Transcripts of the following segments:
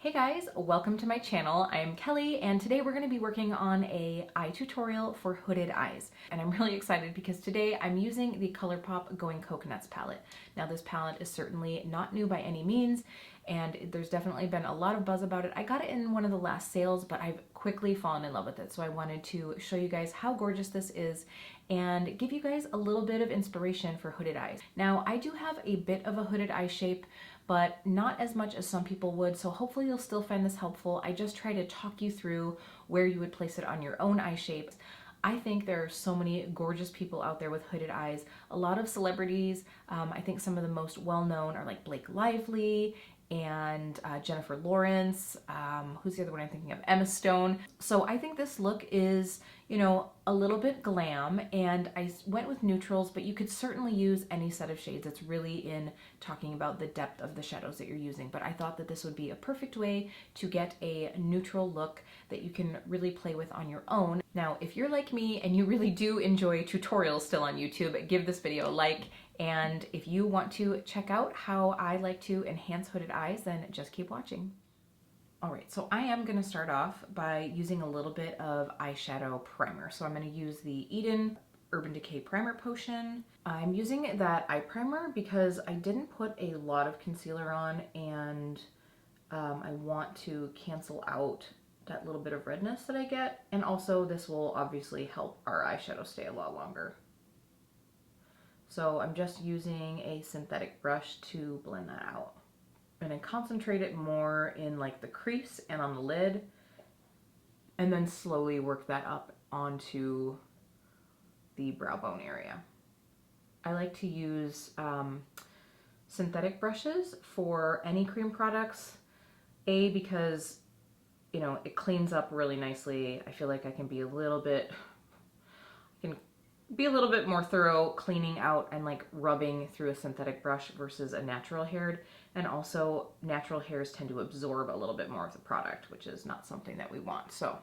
Hey guys, welcome to my channel. I'm Kelly and today we're going to be working on a eye tutorial for hooded eyes. And I'm really excited because today I'm using the Colourpop Going Coconuts palette. Now this palette is certainly not new by any means and there's definitely been a lot of buzz about it. I got it in one of the last sales, but I've quickly fallen in love with it. So I wanted to show you guys how gorgeous this is and give you guys a little bit of inspiration for hooded eyes. Now I do have a bit of a hooded eye shape, but not as much as some people would, so hopefully you'll still find this helpful. I just try to talk you through where you would place it on your own eye shapes. I think there are so many gorgeous people out there with hooded eyes. A lot of celebrities, I think some of the most well-known are like Blake Lively and Jennifer Lawrence. Who's the other one I'm thinking of? Emma Stone. So I think this look is, you know, a little bit glam, and I went with neutrals, but you could certainly use any set of shades. It's really in talking about the depth of the shadows that you're using, but I thought that this would be a perfect way to get a neutral look that you can really play with on your own. Now, if you're like me and you really do enjoy tutorials still on YouTube, give this video a like. And if you want to check out how I like to enhance hooded eyes, then just keep watching. All right, so I am gonna start off by using a little bit of eyeshadow primer. So I'm gonna use the Eden Urban Decay Primer Potion. I'm using that eye primer because I didn't put a lot of concealer on, and I want to cancel out that little bit of redness that I get. And also this will obviously help our eyeshadow stay a lot longer. So I'm just using a synthetic brush to blend that out. And I concentrate it more in like the crease and on the lid, and then slowly work that up onto the brow bone area. I like to use synthetic brushes for any cream products. Because, you know, it cleans up really nicely. I feel like I can be a little bit more thorough cleaning out and like rubbing through a synthetic brush versus a natural haired. And also natural hairs tend to absorb a little bit more of the product, which is not something that we want. So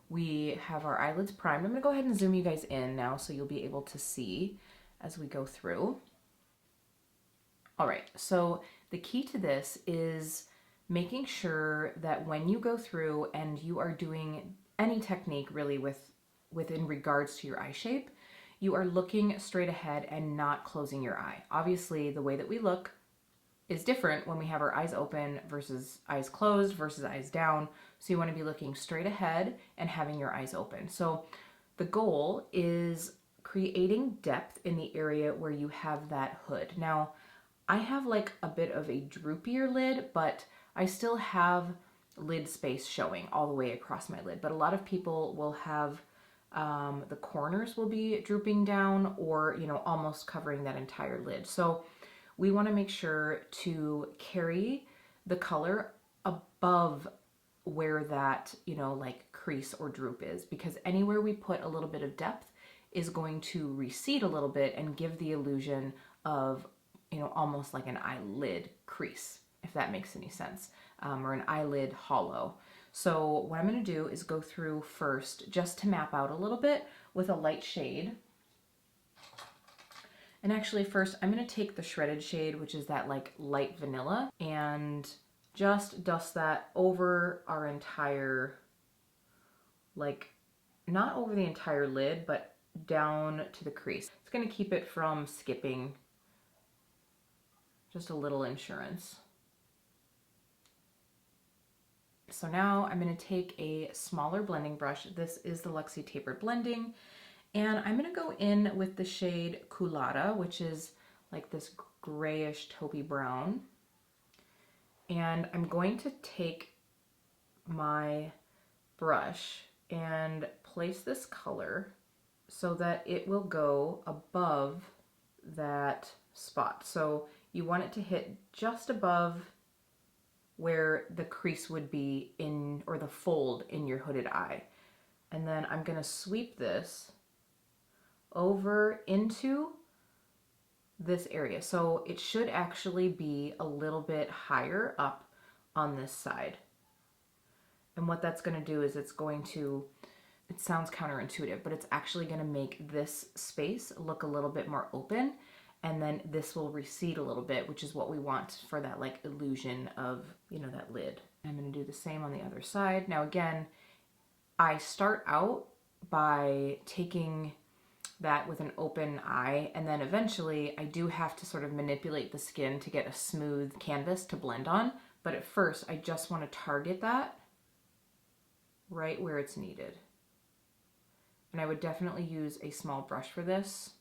we have our eyelids primed. I'm gonna go ahead and zoom you guys in now so you'll be able to see as we go through. All right, so the key to this is making sure that when you go through and you are doing any technique really within regards to your eye shape, you are looking straight ahead and not closing your eye. Obviously, the way that we look is different when we have our eyes open versus eyes closed versus eyes down. So you want to be looking straight ahead and having your eyes open. So the goal is creating depth in the area where you have that hood. Now, I have like a bit of a droopier lid, but I still have lid space showing all the way across my lid. But a lot of people will have the corners will be drooping down, or, you know, almost covering that entire lid. So we want to make sure to carry the color above where that, you know, like crease or droop is, because anywhere we put a little bit of depth is going to recede a little bit and give the illusion of, you know, almost like an eyelid crease, if that makes any sense, or an eyelid hollow. So what I'm going to do is go through first just to map out a little bit with a light shade. And actually first I'm going to take the shredded shade, which is that like light vanilla, and just dust that over our entire, like not over the entire lid, but down to the crease. It's going to keep it from skipping, just a little insurance. So now I'm going to take a smaller blending brush. This is the Luxie Tapered Blending, and I'm going to go in with the shade Culotta, which is like this grayish taupey brown. And I'm going to take my brush and place this color so that it will go above that spot. So you want it to hit just above where the crease would be in, or the fold in your hooded eye. And then I'm going to sweep this over into this area. So it should actually be a little bit higher up on this side. And what that's going to do is it's going to, it sounds counterintuitive, but it's actually going to make this space look a little bit more open. And then this will recede a little bit, which is what we want for that like illusion of, you know, that lid. I'm going to do the same on the other side. Now again, I start out by taking that with an open eye, and then eventually I do have to sort of manipulate the skin to get a smooth canvas to blend on. But at first, I just want to target that right where it's needed. And I would definitely use a small brush for this.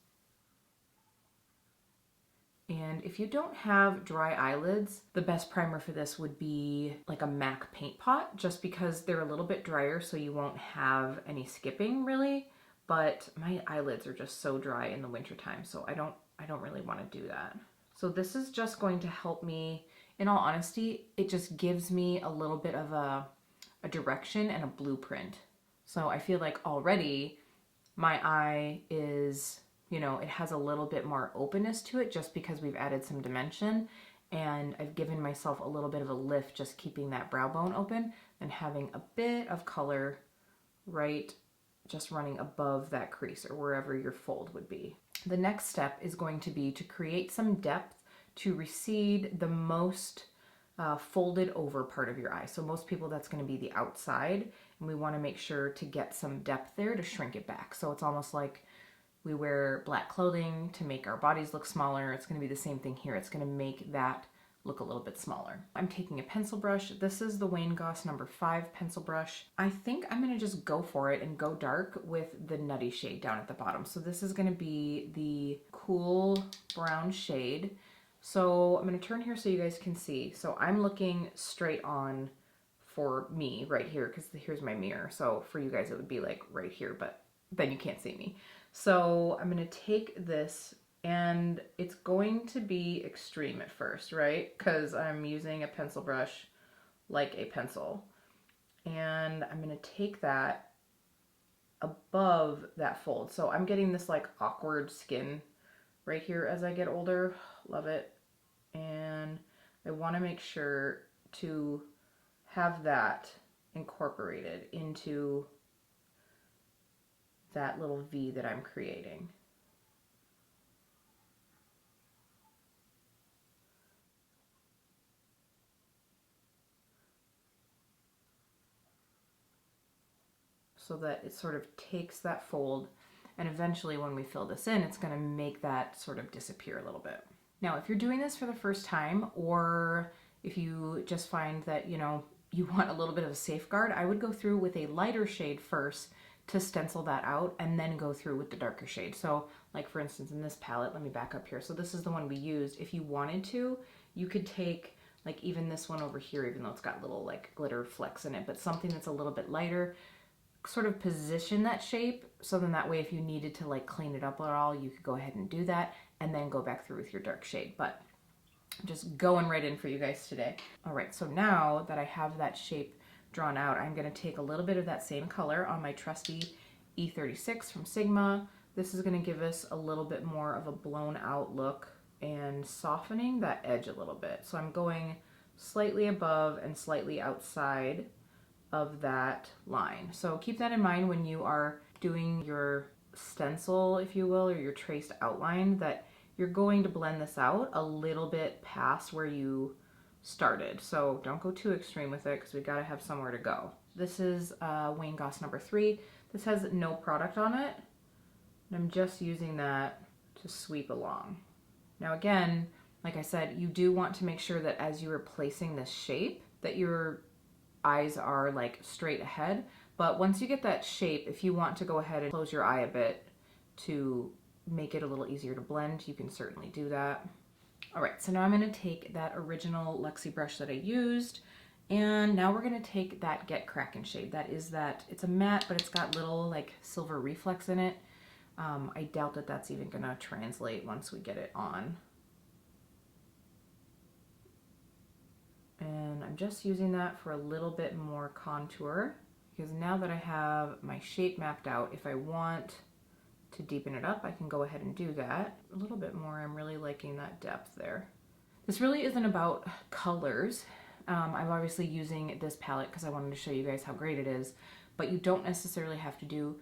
And if you don't have dry eyelids, the best primer for this would be like a MAC paint pot, just because they're a little bit drier, so you won't have any skipping really. But my eyelids are just so dry in the wintertime, so I don't really want to do that. So this is just going to help me. In all honesty, it just gives me a little bit of a direction and a blueprint. So I feel like already my eye is, you know, it has a little bit more openness to it just because we've added some dimension, and I've given myself a little bit of a lift just keeping that brow bone open and having a bit of color right just running above that crease or wherever your fold would be. The next step is going to be to create some depth to recede the most folded over part of your eye. So most people, that's going to be the outside, and we want to make sure to get some depth there to shrink it back. So it's almost like we wear black clothing to make our bodies look smaller. It's going to be the same thing here. It's going to make that look a little bit smaller. I'm taking a pencil brush. This is the Wayne Goss number 5 pencil brush. I think I'm going to just go for it and go dark with the nutty shade down at the bottom. So this is going to be the cool brown shade. So I'm going to turn here so you guys can see. So I'm looking straight on for me right here, because here's my mirror. So for you guys it would be like right here, but then you can't see me. So I'm going to take this, and it's going to be extreme at first, right? Because I'm using a pencil brush like a pencil. And I'm going to take that above that fold. So I'm getting this like awkward skin right here as I get older. Love it. And I want to make sure to have that incorporated into that little V that I'm creating. So that it sort of takes that fold, and eventually when we fill this in, it's going to make that sort of disappear a little bit. Now, if you're doing this for the first time, or if you just find that, you know, you want a little bit of a safeguard, I would go through with a lighter shade first to stencil that out, and then go through with the darker shade. So like for instance in this palette, let me back up here. So this is the one we used. If you wanted to, you could take like even this one over here, even though it's got little like glitter flecks in it, but something that's a little bit lighter, sort of position that shape, so then that way if you needed to like clean it up at all, you could go ahead and do that and then go back through with your dark shade. But I'm just going right in for you guys today. All right, so now that I have that shape drawn out, I'm going to take a little bit of that same color on my trusty E36 from Sigma. This is going to give us a little bit more of a blown out look and softening that edge a little bit. So I'm going slightly above and slightly outside of that line. So keep that in mind when you are doing your stencil, if you will, or your traced outline, that you're going to blend this out a little bit past where you started. So don't go too extreme with it, because we got to have somewhere to go. This is Wayne Goss number 3. This has no product on it, and I'm just using that to sweep along. Now again, like I said, you do want to make sure that as you are placing this shape, that your eyes are like straight ahead. But once you get that shape, if you want to go ahead and close your eye a bit to make it a little easier to blend, you can certainly do that. All right, so now I'm going to take that original Luxie brush that I used, and now we're going to take that Get Crackin' shade. That is that, it's a matte, but it's got little like silver reflex in it. I doubt that that's even going to translate once we get it on. And I'm just using that for a little bit more contour, because now that I have my shape mapped out, if I want to deepen it up, I can go ahead and do that a little bit more. I'm really liking that depth there. This really isn't about colors. I'm obviously using this palette because I wanted to show you guys how great it is, but you don't necessarily have to do,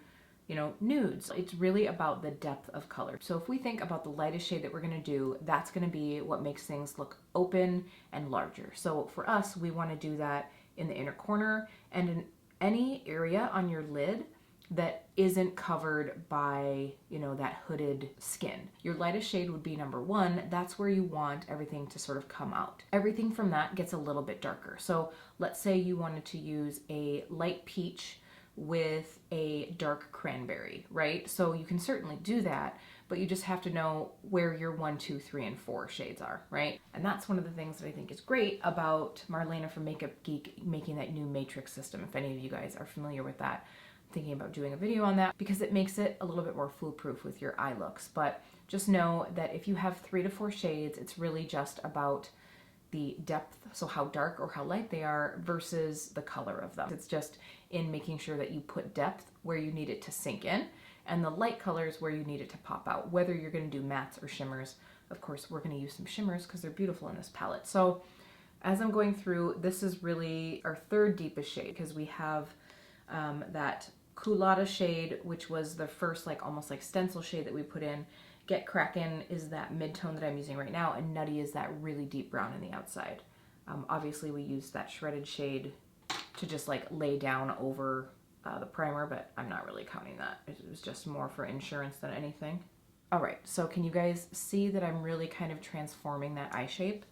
you know, nudes. It's really about the depth of color. So if we think about the lightest shade that we're going to do, that's going to be what makes things look open and larger. So for us, we want to do that in the inner corner, and in any area on your lid that isn't covered by, you know, that hooded skin. Your lightest shade would be number 1. That's where you want everything to sort of come out. Everything from that gets a little bit darker. So let's say you wanted to use a light peach with a dark cranberry, right? So you can certainly do that, but you just have to know where your 1, 2, 3, and 4 shades are, right? And that's one of the things that I think is great about Marlena from Makeup Geek making that new matrix system. If any of you guys are familiar with that, I'm thinking about doing a video on that because it makes it a little bit more foolproof with your eye looks. But just know that if you have 3 to 4 shades, it's really just about the depth, so how dark or how light they are versus the color of them. It's just in making sure that you put depth where you need it to sink in and the light colors where you need it to pop out, whether you're going to do mattes or shimmers. Of course, we're going to use some shimmers because they're beautiful in this palette. So as I'm going through, this is really our 3rd deepest shade because we have that Culotta shade, which was the first like almost like stencil shade that we put in. Get Crackin' is that mid-tone that I'm using right now, and Nutty is that really deep brown in the outside. Obviously we used that shredded shade to just like lay down over the primer, but I'm not really counting that. It was just more for insurance than anything. All right, so can you guys see that I'm really kind of transforming that eye shape?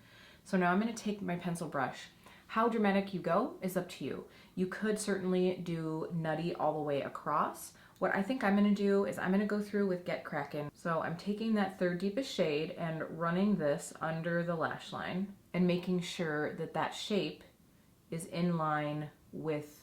So now I'm gonna take my pencil brush. How dramatic you go is up to you. You could certainly do Nutty all the way across. What I think I'm gonna do is I'm gonna go through with Get Crackin'. So I'm taking that 3rd deepest shade and running this under the lash line and making sure that that shape is in line with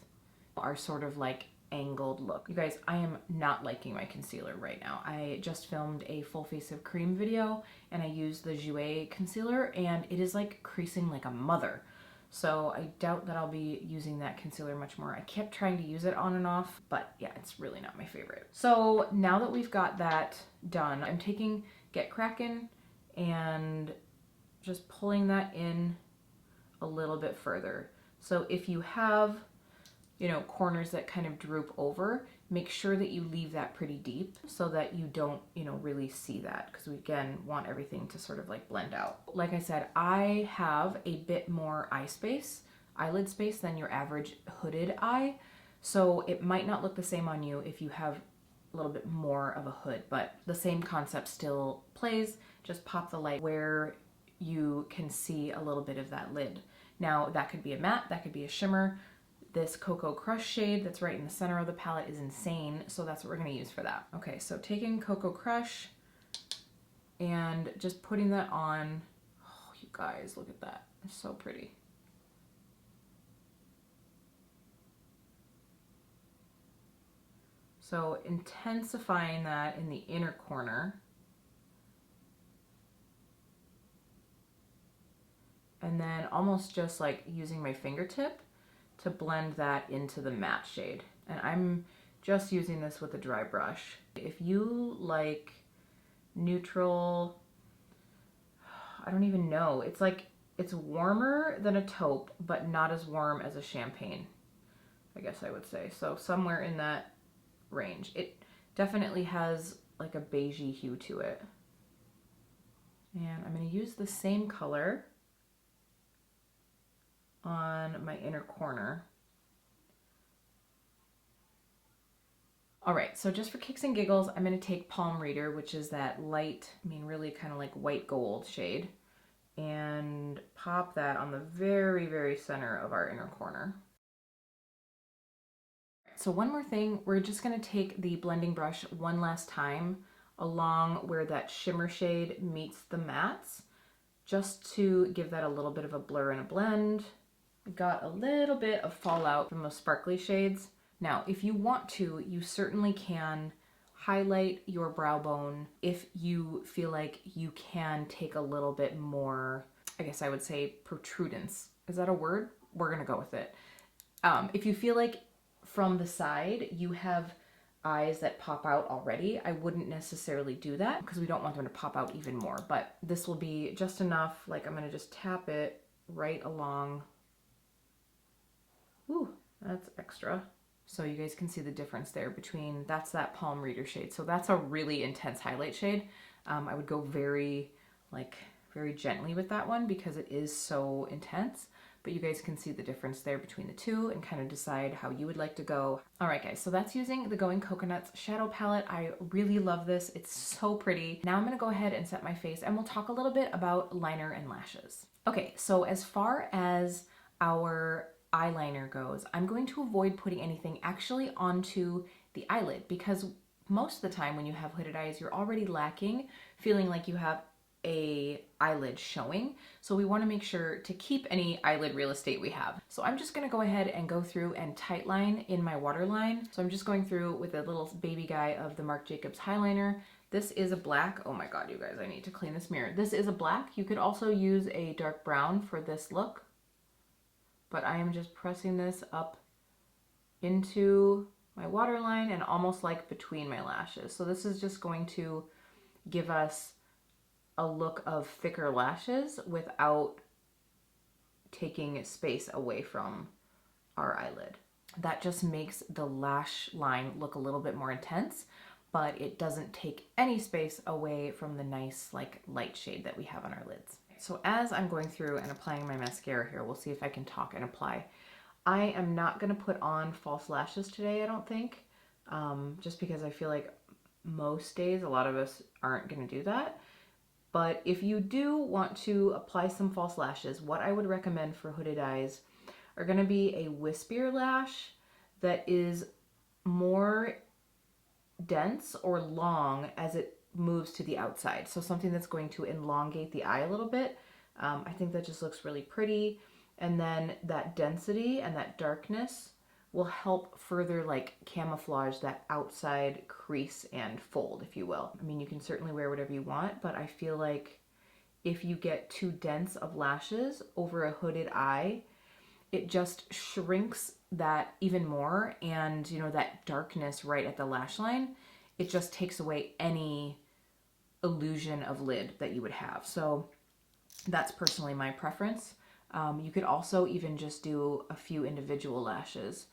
our sort of like angled look. You guys, I am not liking my concealer right now. I just filmed a full face of cream video and I used the Jouer concealer and it is like creasing like a mother. So I doubt that I'll be using that concealer much more. I kept trying to use it on and off, but yeah, it's really not my favorite. So now that we've got that done, I'm taking Get Crackin' and just pulling that in a little bit further. So if you have, you know, corners that kind of droop over, make sure that you leave that pretty deep so that you don't, you know, really see that, because we again want everything to sort of like blend out. Like I said, I have a bit more eye space, eyelid space than your average hooded eye. So it might not look the same on you if you have a little bit more of a hood, but the same concept still plays. Just pop the light where you can see a little bit of that lid. Now that could be a matte, that could be a shimmer. This Cocoa Crush shade that's right in the center of the palette is insane, so that's what we're going to use for that. Okay, so taking Cocoa Crush and just putting that on. Oh, you guys, look at that. It's so pretty. So intensifying that in the inner corner. And then almost just like using my fingertip to blend that into the matte shade. And I'm just using this with a dry brush. If you like neutral, I don't even know. It's like, it's warmer than a taupe, but not as warm as a champagne, I guess I would say. So somewhere in that range. It definitely has like a beigey hue to it. And I'm going to use the same color on my inner corner. All right, so just for kicks and giggles, I'm going to take Palm Reader, which is that light, I mean really kind of like white gold shade, and pop that on the very, very center of our inner corner. So one more thing, we're just going to take the blending brush one last time along where that shimmer shade meets the mattes, just to give that a little bit of a blur and a blend. We got a little bit of fallout from those sparkly shades. Now, if you want to, you certainly can highlight your brow bone if you feel like you can take a little bit more, I guess I would say protrudence. Is that a word? We're gonna go with it. If you feel like from the side you have eyes that pop out already, I wouldn't necessarily do that because we don't want them to pop out even more, but this will be just enough. Like I'm gonna just tap it right along. Ooh, that's extra. So you guys can see the difference there between, that's that Palm Reader shade. So that's a really intense highlight shade. I would go very gently with that one because it is so intense. but you guys can see the difference there between the two and kind of decide how you would like to go. All right, guys, so that's using the Going Coconuts shadow palette. I really love this. It's so pretty. Now I'm gonna go ahead and set my face and we'll talk a little bit about liner and lashes. Okay, so as far as our eyeliner goes, I'm going to avoid putting anything actually onto the eyelid because most of the time when you have hooded eyes, you're already lacking, feeling like you have a eyelid showing. So we want to make sure to keep any eyelid real estate we have. So I'm just going to go ahead and go through and tightline in my waterline. So I'm just going through with a little baby guy of the Marc Jacobs Highliner. This is a black. Oh my God, you guys, I need to clean this mirror. This is a black. You could also use a dark brown for this look, but I am just pressing this up into my waterline and almost like between my lashes. So this is just going to give us a look of thicker lashes without taking space away from our eyelid. That just makes the lash line look a little bit more intense, but it doesn't take any space away from the nice like light shade that we have on our lids. So as I'm going through and applying my mascara here, we'll see if I can talk and apply. I am not going to put on false lashes today, I don't think, just because I feel like most days a lot of us aren't going to do that. But if you do want to apply some false lashes, what I would recommend for hooded eyes are going to be a wispier lash that is more dense or long as it moves to the outside. So something that's going to elongate the eye a little bit. I think that just looks really pretty. And then that density and that darkness will help further like camouflage that outside crease and fold, if you will. I mean, you can certainly wear whatever you want, but I feel like if you get too dense of lashes over a hooded eye, it just shrinks that even more. And you know, that darkness right at the lash line, it just takes away any illusion of lid that you would have. So that's personally my preference. You could also even just do a few individual lashes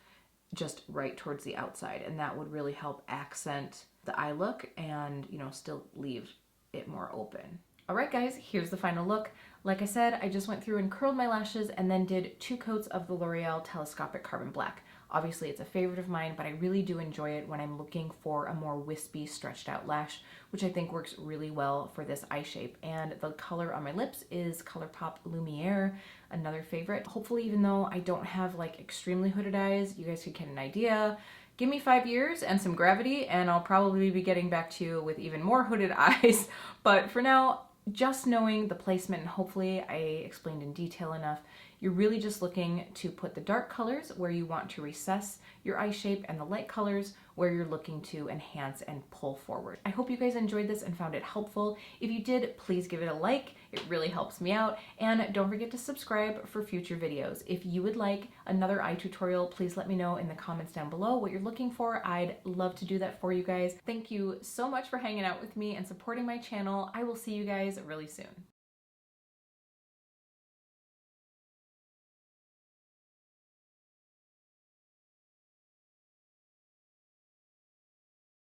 just right towards the outside, and that would really help accent the eye look and, you know, still leave it more open. All right, guys, here's the final look. Like I said, I just went through and curled my lashes and then did 2 coats of the L'Oreal Telescopic Carbon Black. Obviously, it's a favorite of mine, but I really do enjoy it when I'm looking for a more wispy, stretched out lash, which I think works really well for this eye shape. And the color on my lips is Colourpop Lumiere, another favorite. Hopefully, even though I don't have like extremely hooded eyes, you guys could get an idea. Give me 5 years and some gravity, and I'll probably be getting back to you with even more hooded eyes. But for now, just knowing the placement, and hopefully I explained in detail enough, you're really just looking to put the dark colors where you want to recess your eye shape and the light colors where you're looking to enhance and pull forward. I hope you guys enjoyed this and found it helpful. If you did, please give it a like. It really helps me out. And don't forget to subscribe for future videos. If you would like another eye tutorial, please let me know in the comments down below what you're looking for. I'd love to do that for you guys. Thank you so much for hanging out with me and supporting my channel. I will see you guys really soon.